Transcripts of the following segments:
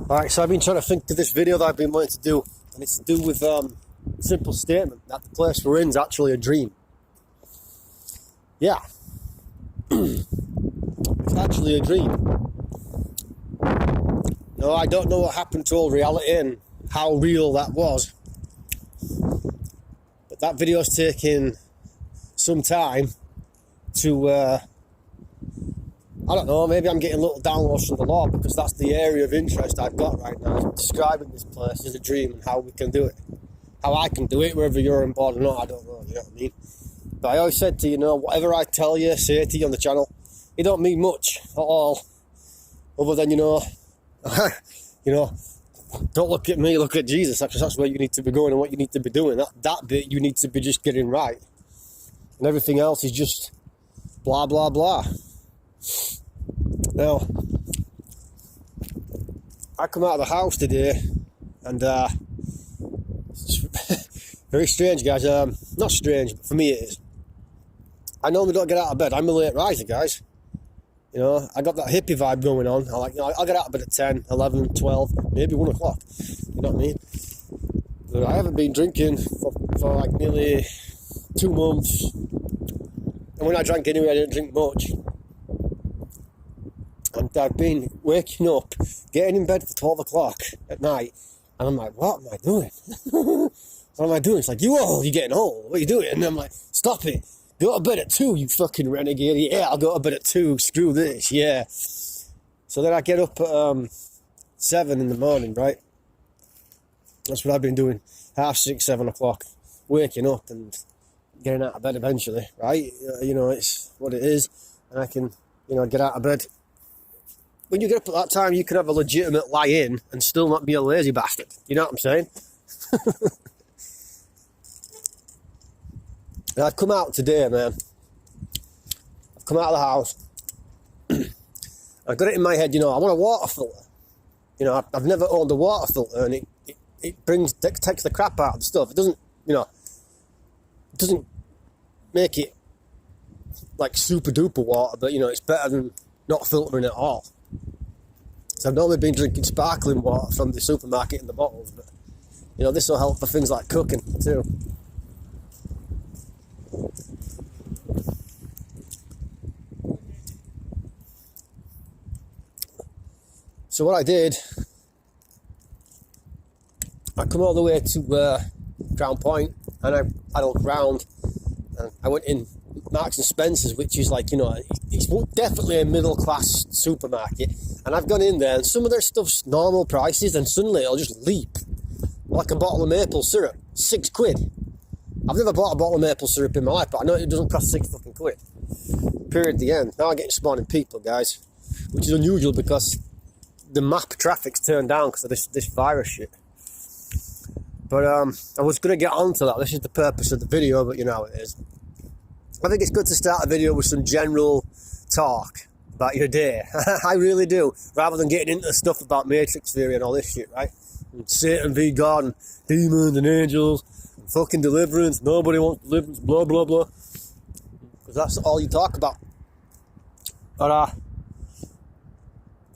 Alright, so I've been trying to think of this video that I've been wanting to do, and it's to do with simple statement that the place we're in is actually a dream. Yeah. It's actually a dream. No, I don't know what happened to all reality and how real that was. But that video's taken some time to I don't know, maybe I'm getting little downloads from the Lord because that's the area of interest I've got right now, describing this place as a dream and how we can do it. How I can do it, whether you're on board or not, I don't know, you know what I mean? But I always said to you, whatever I tell you, say to you on the channel, it don't mean much at all, other than, don't look at me, look at Jesus, because that's where you need to be going and what you need to be doing. That bit you need to be just getting right. And everything else is just blah, blah, blah. Now, I come out of the house today, and it's very strange, guys. Not strange, but for me it is. I normally don't get out of bed. I'm a late riser, guys. I got that hippie vibe going on. I'll get out of bed at 10, 11, 12, maybe 1 o'clock. You know what I mean? But I haven't been drinking for like nearly 2 months. And when I drank anyway, I didn't drink much. And I've been waking up, getting in bed for 12 o'clock at night, and I'm like, what am I doing? What am I doing? It's like, you're getting old, what are you doing? And I'm like, stop it, go to bed at 2, you fucking renegade. Yeah, I'll go to bed at 2, screw this, yeah. So then I get up at 7 in the morning, right? That's what I've been doing, 6:30, 7 o'clock, waking up and getting out of bed eventually, right? It's what it is, and I can, get out of bed. When you get up at that time, you can have a legitimate lie-in and still not be a lazy bastard. You know what I'm saying? And I've come out today, man. I've come out of the house. I've got it in my head, I want a water filter. I've never owned a water filter, and it takes the crap out of the stuff. It doesn't, it doesn't make it like super duper water, but it's better than not filtering it at all. So I've normally been drinking sparkling water from the supermarket in the bottles, but this will help for things like cooking too. So what I did, I come all the way to Crown Point, and I had a look round, and I went in Marks and Spencer's, which is like, it's definitely a middle class supermarket, and I've gone in there and some of their stuff's normal prices, and suddenly it'll just leap. Like a bottle of maple syrup, £6. I've never bought a bottle of maple syrup in my life, but I know it doesn't cost £6. Period, the end. Now I'm getting spawning people, guys, which is unusual because the map traffic's turned down because of this virus shit. But I was going to get onto that. This is the purpose of the video, but you know how it is. I think it's good to start a video with some general talk about your day. I really do. Rather than getting into the stuff about Matrix theory and all this shit, right? And Satan v God and demons and angels and fucking deliverance. Nobody wants deliverance, blah, blah, blah. Because that's all you talk about. But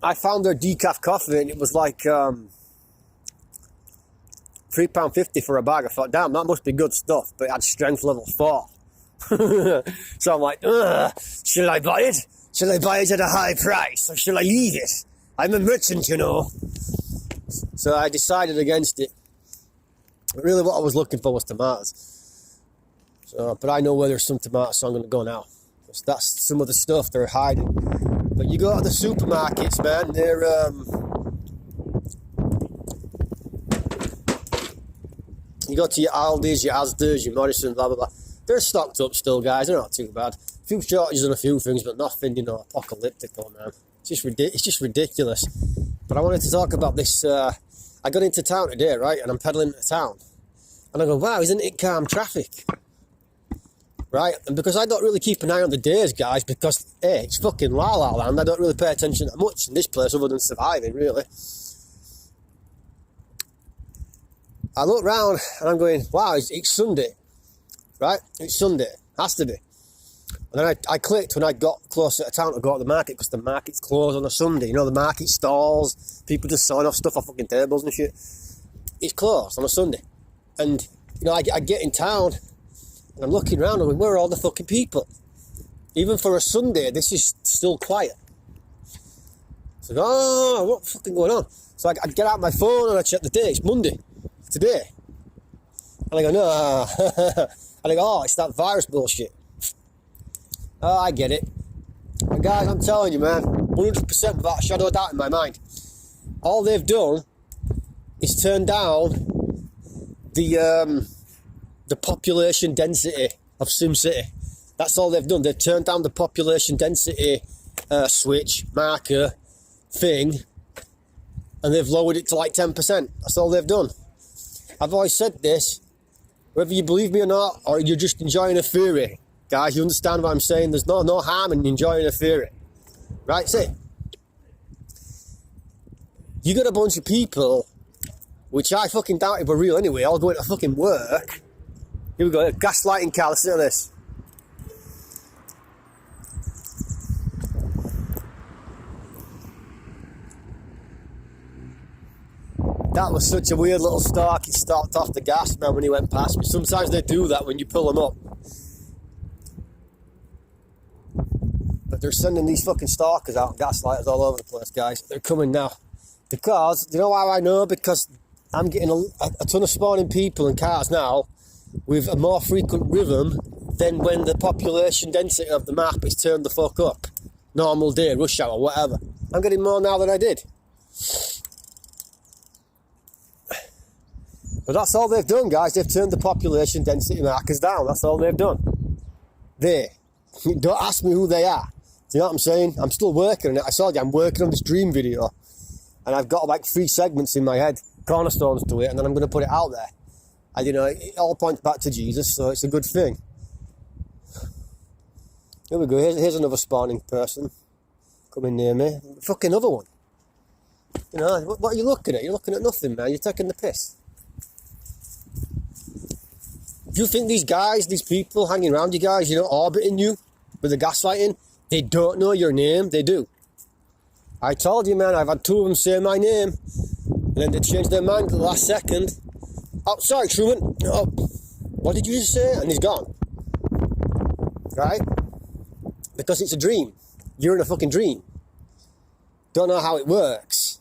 I found their decaf coffee, and it was like £3.50 for a bag. I thought, damn, that must be good stuff. But it had strength level 4. So I'm like, should I buy it? Should I buy it at a high price, or should I leave it? I'm a merchant, So I decided against it. But really what I was looking for was tomatoes. But I know where there's some tomatoes, so I'm going to go now. That's some of the stuff they're hiding. But you go to the supermarkets, man, they're you go to your Aldi's, your Asda's, your Morrison, blah, blah, blah. They're stocked up still, guys. They're not too bad. A few shortages on a few things, but nothing, apocalyptic, man. It's just ridiculous. But I wanted to talk about this. I got into town today, right? And I'm pedaling into town. And I go, wow, isn't it calm traffic? Right? And because I don't really keep an eye on the days, guys, because, hey, it's fucking La La Land. I don't really pay attention that much in this place other than surviving, really. I look round and I'm going, wow, it's Sunday. Right? It's Sunday. Has to be. And then I clicked when I got closer to town to go to the market, because the market's closed on a Sunday. You know, the market stalls, people just selling off stuff off fucking tables and shit. It's closed on a Sunday. And, you know, I get in town and I'm looking around and going, where are all the fucking people? Even for a Sunday, this is still quiet. So I go, oh, what's fucking going on? So I get out my phone and I check the day. It's Monday, today. And I go, no. And I go, oh, it's that virus bullshit. Oh, I get it. And guys, I'm telling you, man, 100% without a shadow of doubt in my mind, all they've done is turn down the population density of SimCity. That's all they've done. They've turned down the population density switch, marker, thing, and they've lowered it to like 10%. That's all they've done. I've always said this, whether you believe me or not, or you're just enjoying a theory, guys, you understand what I'm saying? There's no harm in enjoying a theory. Right, see? You got a bunch of people, which I fucking doubted were real anyway, all going to fucking work. Here we go, gaslighting Cal, listen to this. That was such a weird little stalk. He stalked off the gas man when he went past me. Sometimes they do that when you pull them up. But they're sending these fucking stalkers out, gaslighters all over the place, guys. They're coming now. Because, do you know how I know? Because I'm getting a ton of spawning people and cars now with a more frequent rhythm than when the population density of the map is turned the fuck up. Normal day, rush hour, whatever. I'm getting more now than I did. But that's all they've done, guys. They've turned the population density markers down. That's all they've done. Don't ask me who they are. Do you know what I'm saying? I'm still working on it. I told you, I'm working on this dream video. And I've got like 3 segments in my head, cornerstones to it, and then I'm going to put it out there. And, you know, it all points back to Jesus, so it's a good thing. Here we go. Here's another spawning person coming near me. Fucking another one. You know, what are you looking at? You're looking at nothing, man. You're taking the piss. Do you think these guys, these people hanging around you guys, you know, orbiting you with the gaslighting, they don't know your name? They do. I told you, man, I've had 2 of them say my name, and then they changed their mind at the last second. Oh, sorry, Truman. Oh, what did you just say? And he's gone. Right? Because it's a dream. You're in a fucking dream. Don't know how it works.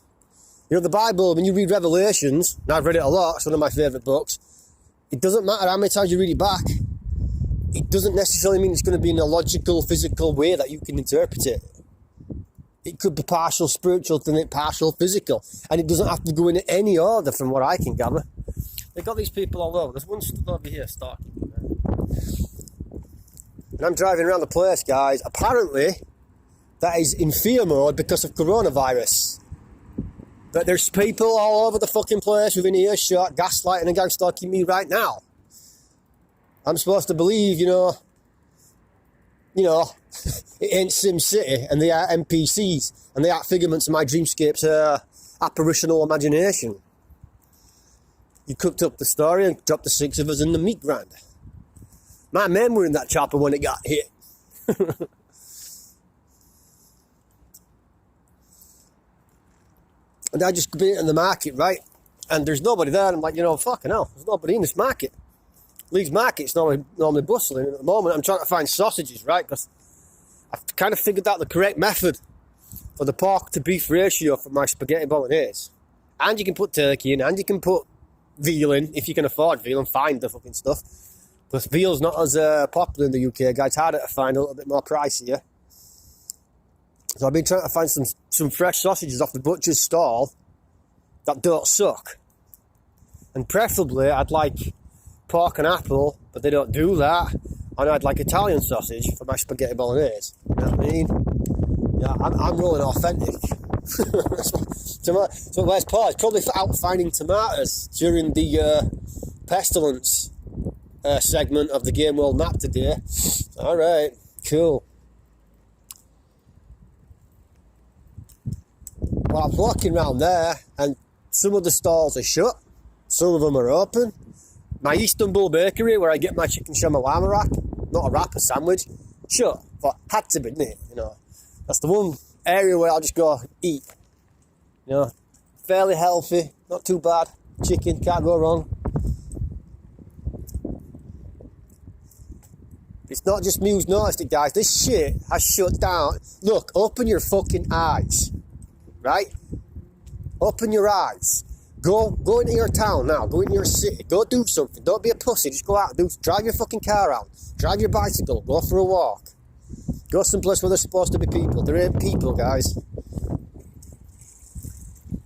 You know, the Bible, when you read Revelations, and I've read it a lot, it's one of my favourite books, it doesn't matter how many times you read it back. It doesn't necessarily mean it's going to be in a logical, physical way that you can interpret it. It could be partial spiritual to partial physical. And it doesn't have to go in any order from what I can gather. They've got these people all over. There's one stood over here stalking me, man. And I'm driving around the place, guys. Apparently, that is in fear mode because of coronavirus. But there's people all over the fucking place within earshot, gaslighting and gang stalking me right now. I'm supposed to believe, you know, it ain't SimCity and they are NPCs and they are figments of my dreamscape's apparitional imagination. You cooked up the story and dropped the 6 of us in the meat grinder. My men were in that chopper when it got hit. And I just been in the market, right? And there's nobody there. And I'm like, you know, fucking hell, there's nobody in this market. Leeds Market's normally bustling. And at the moment, I'm trying to find sausages, right? Because I've kind of figured out the correct method for the pork to beef ratio for my spaghetti bolognese. And you can put turkey in, and you can put veal in, if you can afford veal and find the fucking stuff. Because veal's not as popular in the UK, guys. It's harder to find, a little bit more pricier. So I've been trying to find some fresh sausages off the butcher's stall that don't suck. And preferably, I'd like pork and apple, but they don't do that. And I'd like Italian sausage for my spaghetti bolognese. You know what I mean? Yeah, I'm rolling authentic. So where's Paul? He's probably out finding tomatoes during the pestilence segment of the Game World map today. All right, cool. Well, I'm walking around there, and some of the stalls are shut. Some of them are open. My Istanbul bakery, where I get my chicken shawarma wrap, not a wrap, a sandwich, Sure, but had to be, didn't it? You know, that's the one area where I'll just go eat. You know, fairly healthy, not too bad. Chicken, can't go wrong. It's not just me who's noticed it, guys. This shit has shut down. Look, open your fucking eyes, right? Open your eyes. Go into your town now. Go into your city. Go do something. Don't be a pussy. Just go out. Drive your fucking car out. Drive your bicycle. Go for a walk. Go someplace where there's supposed to be people. There ain't people, guys.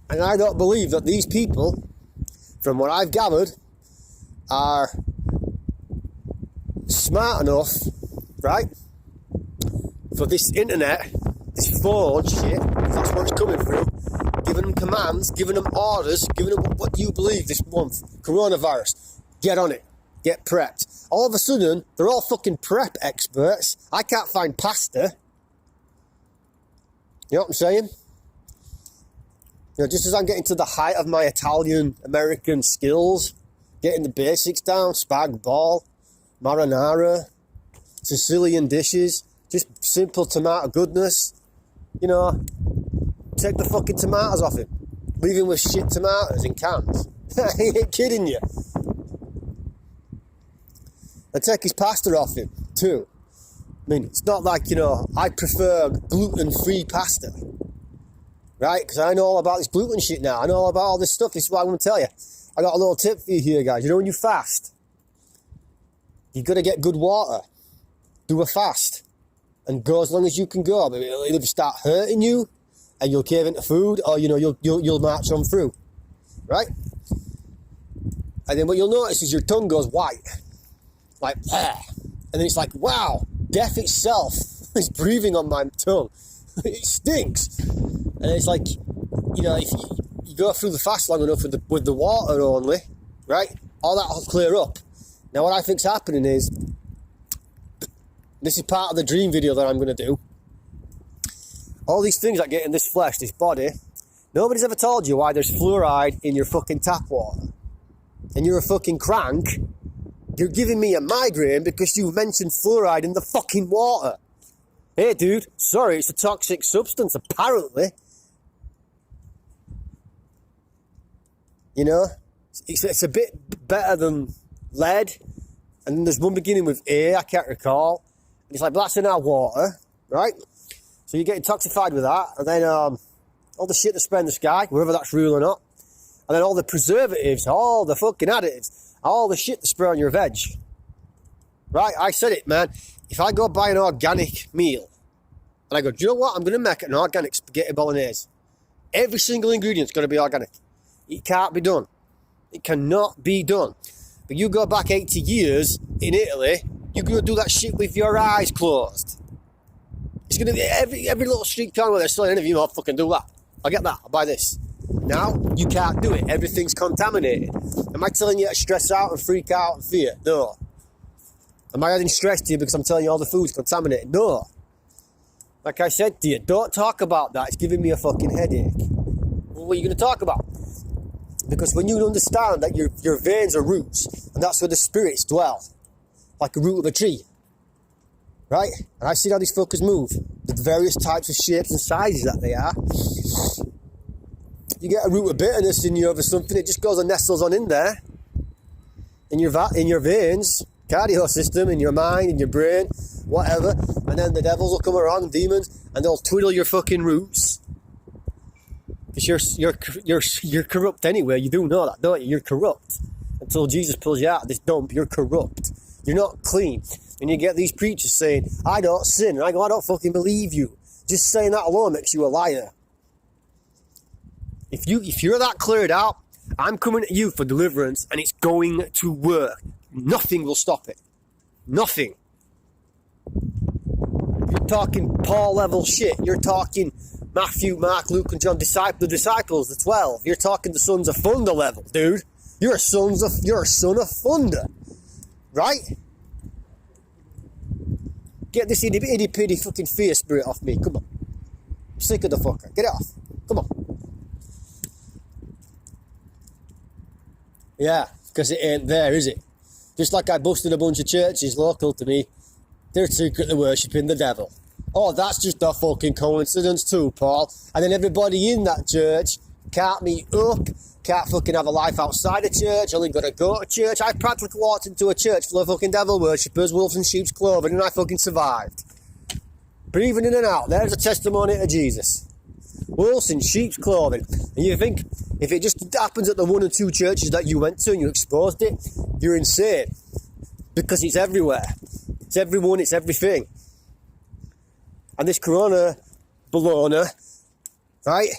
And I don't believe that these people, from what I've gathered, are smart enough, right, for this internet, this phone shit, if that's where it's coming through, giving them commands, giving them orders, giving them what you believe this month. Coronavirus. Get on it. Get prepped. All of a sudden, they're all fucking prep experts. I can't find pasta. You know what I'm saying? You know, just as I'm getting to the height of my Italian-American skills, getting the basics down, spag bol, marinara, Sicilian dishes, just simple tomato goodness, you know, take the fucking tomatoes off him. Leave him with shit tomatoes in cans. I ain't kidding you. And take his pasta off him, too. I mean, it's not like, you know, I prefer gluten-free pasta. Right? Because I know all about this gluten shit now. I know all about all this stuff. This is what I'm going to tell you. I got a little tip for you here, guys. You know when you fast, you've got to get good water. Do a fast. And go as long as you can go. But it'll either start hurting you, and you'll cave into food, or, you know, you'll march on through. Right? And then what you'll notice is your tongue goes white. Like, ah. And then it's like, wow, death itself is breathing on my tongue. It stinks. And it's like, you know, if you go through the fast long enough with the water only, right, all that will clear up. Now, what I think's happening is, this is part of the dream video that I'm going to do. All these things that get in this flesh, this body, nobody's ever told you why there's fluoride in your fucking tap water. And you're a fucking crank. You're giving me a migraine because you mentioned fluoride in the fucking water. Hey, dude, sorry, it's a toxic substance, apparently. You know, it's a bit better than lead. And then there's one beginning with A, I can't recall. And it's like, but that's in our water, right? So you're getting toxified with that. And then all the shit that's spraying the sky, whether that's real or not. And then all the preservatives, all the fucking additives, all the shit that's spray on your veg. Right, I said it, man. If I go buy an organic meal, and I go, do you know what? I'm going to make an organic spaghetti bolognese. Every single ingredient's got to be organic. It can't be done. It cannot be done. But you go back 80 years in Italy, you go do that shit with your eyes closed. It's going to be every little street corner where they're selling anything, I'll fucking do that. I'll get that. I'll buy this. Now, you can't do it. Everything's contaminated. Am I telling you to stress out and freak out and fear? No. Am I adding stress to you because I'm telling you all the food's contaminated? No. Like I said to you, don't talk about that. It's giving me a fucking headache. Well, what are you going to talk about? Because when you understand that your veins are roots, and that's where the spirits dwell, like a root of a tree, right? And I see how these fuckers move, the various types of shapes and sizes that they are. You get a root of bitterness in you over something, it just goes and nestles on in there, in your veins, cardio system, in your mind, in your brain, whatever. And then the devils will come around, demons, and they'll twiddle your fucking roots. Because you're corrupt anyway. You do know that, don't you? You're corrupt. Until Jesus pulls you out of this dump, you're corrupt. You're not clean. And you get these preachers saying, I don't sin. And I go, I don't fucking believe you. Just saying that alone makes you a liar. If you're that cleared out, I'm coming at you for deliverance, and it's going to work. Nothing will stop it. Nothing. You're talking Paul level shit. You're talking Matthew, Mark, Luke, and John, the disciples, the 12. You're talking the sons of thunder level, dude. You're a son of thunder, right? Get this itty bitty fucking fear spirit off me. Come on. I'm sick of the fucker. Get it off. Come on. Yeah, because it ain't there, is it? Just like I busted a bunch of churches local to me they're secretly worshipping the devil. Oh, that's just a fucking coincidence too, Paul. And then everybody in that church can't meet up, can't fucking have a life outside of church, only gotta go to church. I practically walked into a church full of fucking devil worshippers, wolves in sheep's clothing, and I fucking survived. Breathing in and out, there's a testimony to Jesus. Wolves in sheep's clothing. And you think, if it just happens at the 1 or 2 churches that you went to and you exposed it, you're insane. Because it's everywhere. It's everyone, it's everything. And this corona baloney, right?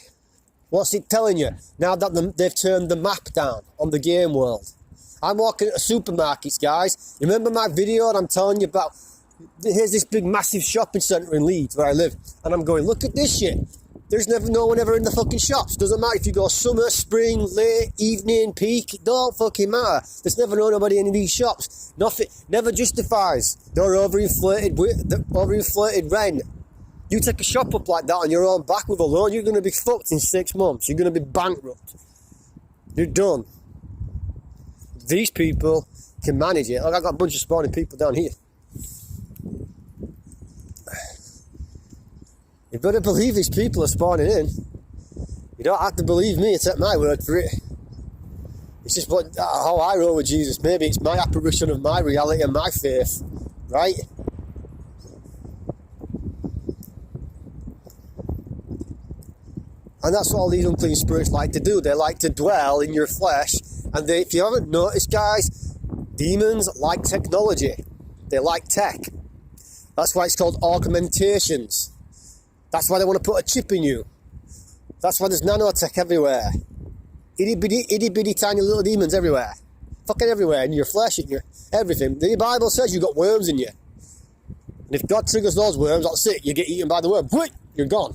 What's it telling you? Now that they've turned the map down on the game world. I'm walking at supermarkets, guys. Remember my video and I'm telling you about, here's this big massive shopping centre in Leeds where I live. And I'm going, look at this shit. There's no one ever in the fucking shops. Doesn't matter if you go summer, spring, late, evening, peak. It don't fucking matter. There's never nobody in these shops. Nothing. Never justifies their overinflated rent. You take a shop up like that on your own back with a loan, you're going to be fucked in 6 months. You're going to be bankrupt. You're done. These people can manage it. Look, I've got a bunch of spawning people down here. You better believe these people are spawning in. You don't have to believe me, take my word for it. It's just how I roll with Jesus. Maybe it's my apparition of my reality and my faith, right? And that's what all these unclean spirits like to do. They like to dwell in your flesh. And if you haven't noticed, guys, demons like technology. They like tech. That's why it's called augmentations. That's why they want to put a chip in you. That's why there's nanotech everywhere. Itty bitty tiny little demons everywhere. Fucking everywhere, in your flesh, in your everything. The Bible says you've got worms in you. And if God triggers those worms, that's it. You get eaten by the worm. You're gone.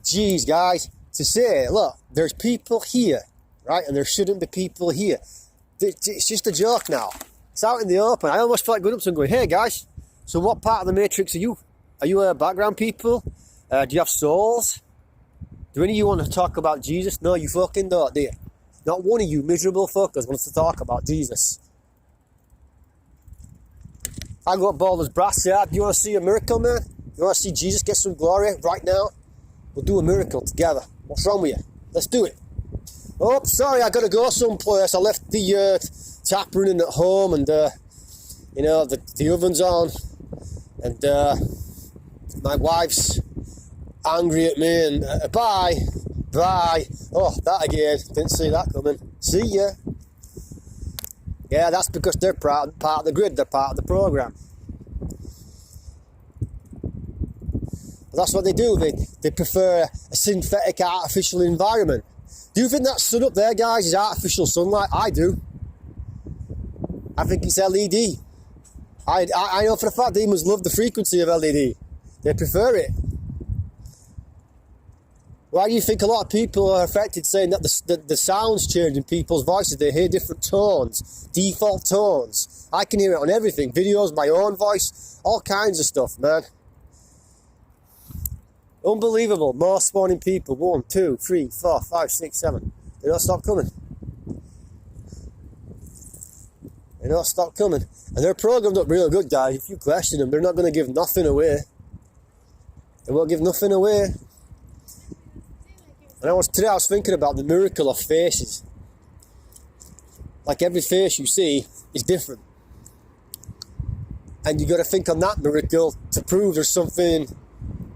Jeez, guys. To say, look, there's people here, right? And there shouldn't be people here. It's just a joke now. It's out in the open. I almost feel like going up to them going, hey guys, so what part of the Matrix are you? Are you background people? Do you have souls? Do any of you want to talk about Jesus? No, you fucking don't, do you? Not one of you miserable fuckers wants to talk about Jesus. I got Balder's brass here. Do you want to see a miracle, man? You want to see Jesus get some glory right now? We'll do a miracle together. What's wrong with you? Let's do it. Oh, sorry, I got to go someplace. I left the tap running at home and, you know, the oven's on. And my wife's angry at me and bye. Oh, that again. Didn't see that coming. See ya. Yeah, that's because they're part of the grid. They're part of the program. But that's what they do. They prefer a synthetic artificial environment. Do you think that sun up there, guys, is artificial sunlight? I do. I think it's LED. I know for a fact demons love the frequency of LED. They prefer it. Why do you think a lot of people are affected saying that the sounds change in people's voices? They hear different tones, default tones. I can hear it on everything. Videos, my own voice, all kinds of stuff, man. Unbelievable. More spawning people. 1, 2, 3, 4, 5, 6, 7. They don't stop coming. They don't stop coming. And they're programmed up real good, guys. If you question them, they're not going to give nothing away. They won't give nothing away. And today I was thinking about the miracle of faces. Like every face you see is different. And you got to think on that miracle to prove there's something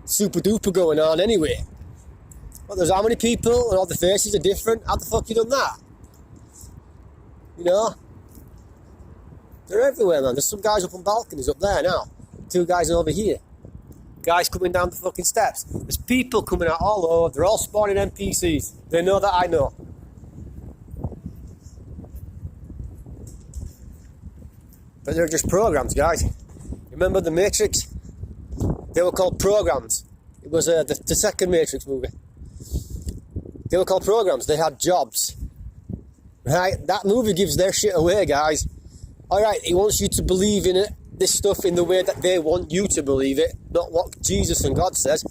super duper going on anyway. Well, there's how many people and all the faces are different. How the fuck you done that? You know? They're everywhere, man. There's some guys up on balconies up there now. 2 guys over here. Guys coming down the fucking steps. There's people coming out all over. They're all spawning NPCs. They know that I know. But they're just programs, guys. Remember the Matrix? They were called programs. It was the second Matrix movie. They were called programs. They had jobs. Right? That movie gives their shit away, guys. Alright, he wants you to believe in it, this stuff in the way that they want you to believe it, not what Jesus and God says.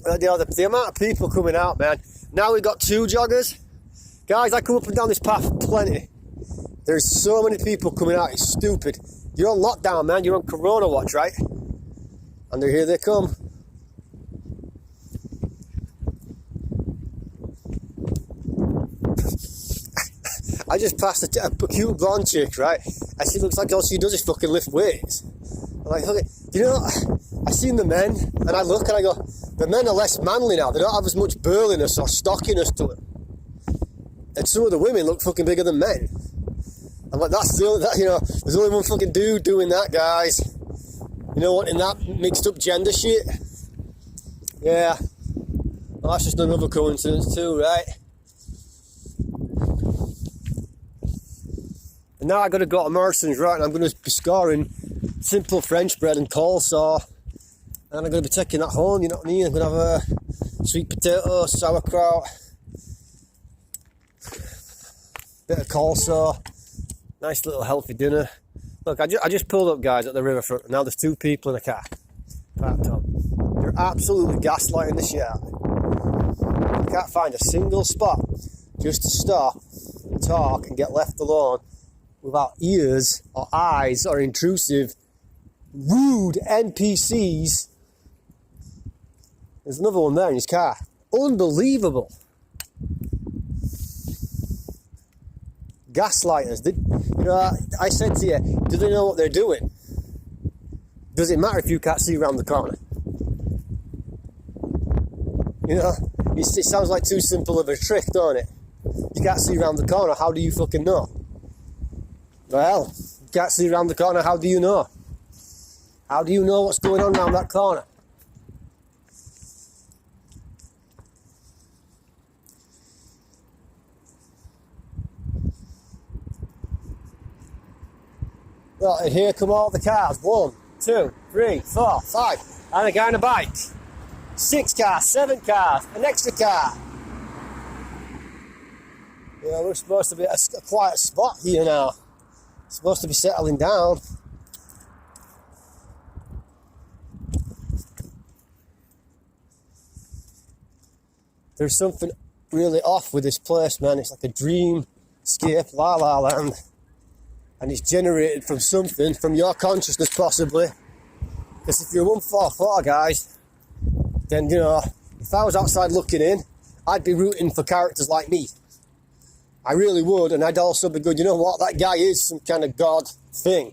The amount of people coming out, man. Now we've got 2 joggers. Guys, I come up and down this path plenty. There's so many people coming out, it's stupid. You're on lockdown, man, you're on Corona watch, right? And here they come. I just passed a cute blonde chick, right? And she looks like all she does is fucking lift weights. I'm like, okay, you know, I seen the men, and I look and I go, the men are less manly now. They don't have as much burliness or stockiness to them. And some of the women look fucking bigger than men. I'm like, that's the only, you know, there's only one fucking dude doing that, guys. You know what, in that mixed up gender shit? Yeah. Well, that's just another coincidence too, right? And now I gotta go to Morrison's, right, and I'm gonna be scoring simple French bread and coleslaw. And I'm gonna be taking that home, you know what I mean? I'm gonna have a sweet potato, sauerkraut, bit of coleslaw, nice little healthy dinner. Look, I just pulled up, guys, at the riverfront, and now there's 2 people in a car parked up. They're absolutely gaslighting the shit out of me. You can't find a single spot just to stop, talk, and get left alone without ears or eyes or intrusive, rude NPCs. There's another one there in his car. Unbelievable. Gaslighters. You know, I said to you, do they know what they're doing? Does it matter if you can't see around the corner? You know, it sounds like too simple of a trick, don't it? You can't see around the corner, how do you fucking know? Well, you can't see around the corner, how do you know? How do you know what's going on around that corner? Well, and here come all the cars. 1, 2, 3, 4, 5. And a guy on a bike. 6 cars, 7 cars, an extra car. Yeah, we're supposed to be at a quiet spot here now. Supposed to be settling down. There's something really off with this place, man. It's like a dreamscape, la la land. And it's generated from something, from your consciousness possibly. Because if you're 144, guys, then, you know, if I was outside looking in, I'd be rooting for characters like me. I really would, and I'd also be good, you know what, that guy is some kind of god thing.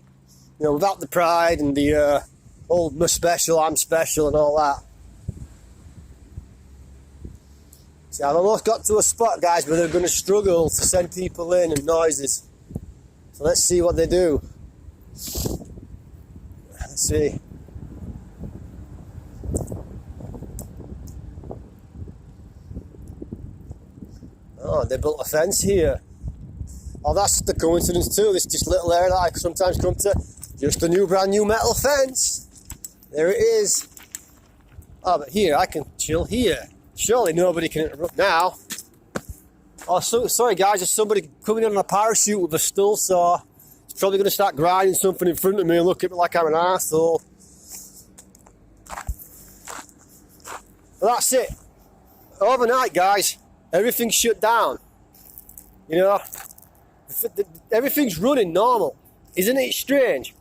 You know, without the pride and the old "we're special, I'm special" and all that. See, I've almost got to a spot, guys, where they're going to struggle to send people in and noises. So let's see what they do. Let's see. Oh, they built a fence here. Oh, that's the coincidence too. This just little area that I sometimes come to. Just a new, brand new metal fence. There it is. Oh, but here, I can chill here. Surely nobody can interrupt now. Oh, sorry guys, there's somebody coming in on a parachute with a still saw. He's probably going to start grinding something in front of me and look at me like I'm an arsehole. But that's it. Overnight, guys, everything's shut down. You know, everything's running normal. Isn't it strange?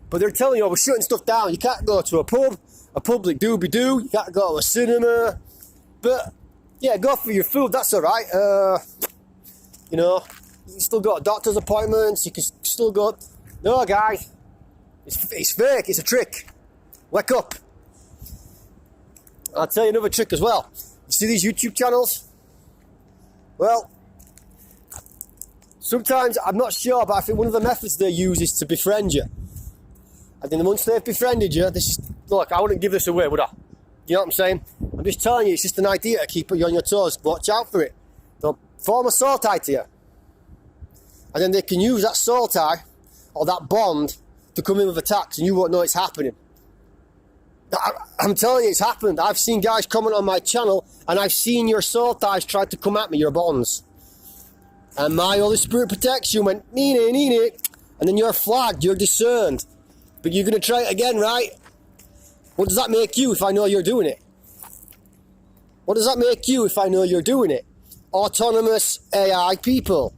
But they're telling you, oh, we're shutting stuff down. You can't go to a pub, a public doobie-doo. You can't go to a cinema. But, yeah, go for your food. That's all right. You know, you still got doctor's appointments. You can still go. No, guys. It's fake. It's a trick. Wake up. I'll tell you another trick as well. You see these YouTube channels? Well, sometimes, I'm not sure, but I think one of the methods they use is to befriend you. And then once they've befriended you, look, I wouldn't give this away, would I? You know what I'm saying? I'm just telling you, it's just an idea to keep you on your toes. Watch out for it. They'll form a soul tie to you. And then they can use that soul tie, or that bond, to come in with attacks, and you won't know it's happening. I'm telling you, it's happened. I've seen guys comment on my channel, and I've seen your soul ties try to come at me, your bonds. And my Holy Spirit protects you, went, nee, and then you're flagged, you're discerned. But you're going to try it again, right? What does that make you if I know you're doing it? What does that make you if I know you're doing it? autonomous AI people.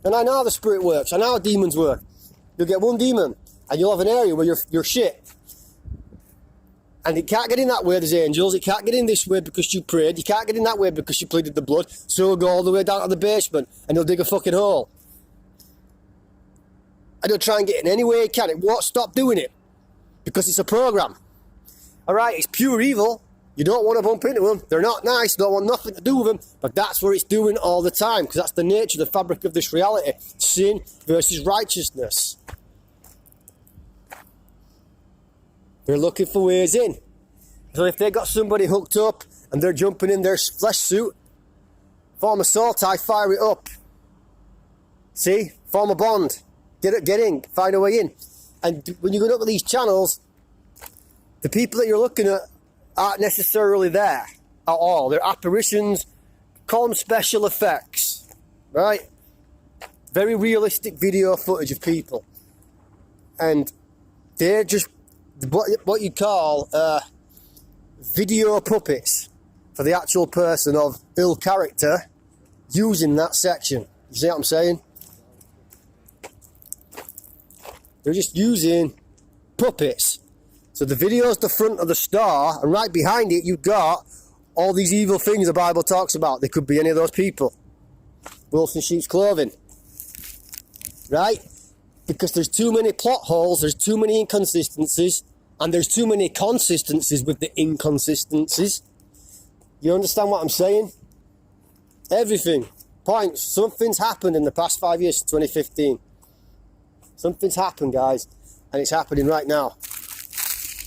And I know how the spirit works. I know how demons work. You'll get one demon and you'll have an area where you're shit. And it can't get in that way, there's angels. It can't get in this way because you prayed. You can't get in that way because you pleaded the blood. So it'll go all the way down to the basement and he'll dig a fucking hole. And he'll try and get in any way he can. It won't stop doing it because it's a program. Alright, it's pure evil. You don't want to bump into them. They're not nice. Don't want nothing to do with them. But that's what it's doing all the time because that's the nature, the fabric of this reality. Sin versus righteousness. They're looking for ways in. So if they got somebody hooked up and they're jumping in their flesh suit, form a soul tie, fire it up. See? Form a bond. Get in. Find a way in. And when you go look at these channels, the people that you're looking at aren't necessarily there at all. They're apparitions. Call them special effects. Right? Very realistic video footage of people. And they're just what you call video puppets for the actual person of ill character using that section. You see what I'm saying? They're just using puppets. So the video's the front of the star, and right behind it you've got all these evil things the Bible talks about. They could be any of those people. Wolves in sheep's clothing. Right? Because there's too many plot holes, there's too many inconsistencies, and there's too many consistencies with the inconsistencies. You understand what I'm saying? Everything points. Something's happened in the past 5 years, 2015. Something's happened, guys, and it's happening right now.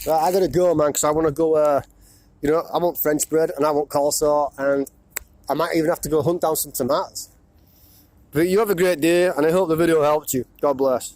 Right, I gotta go, man, because I want to go, I want French bread, and I want coleslaw, and I might even have to go hunt down some tomatoes. But you have a great day, and I hope the video helped you. God bless.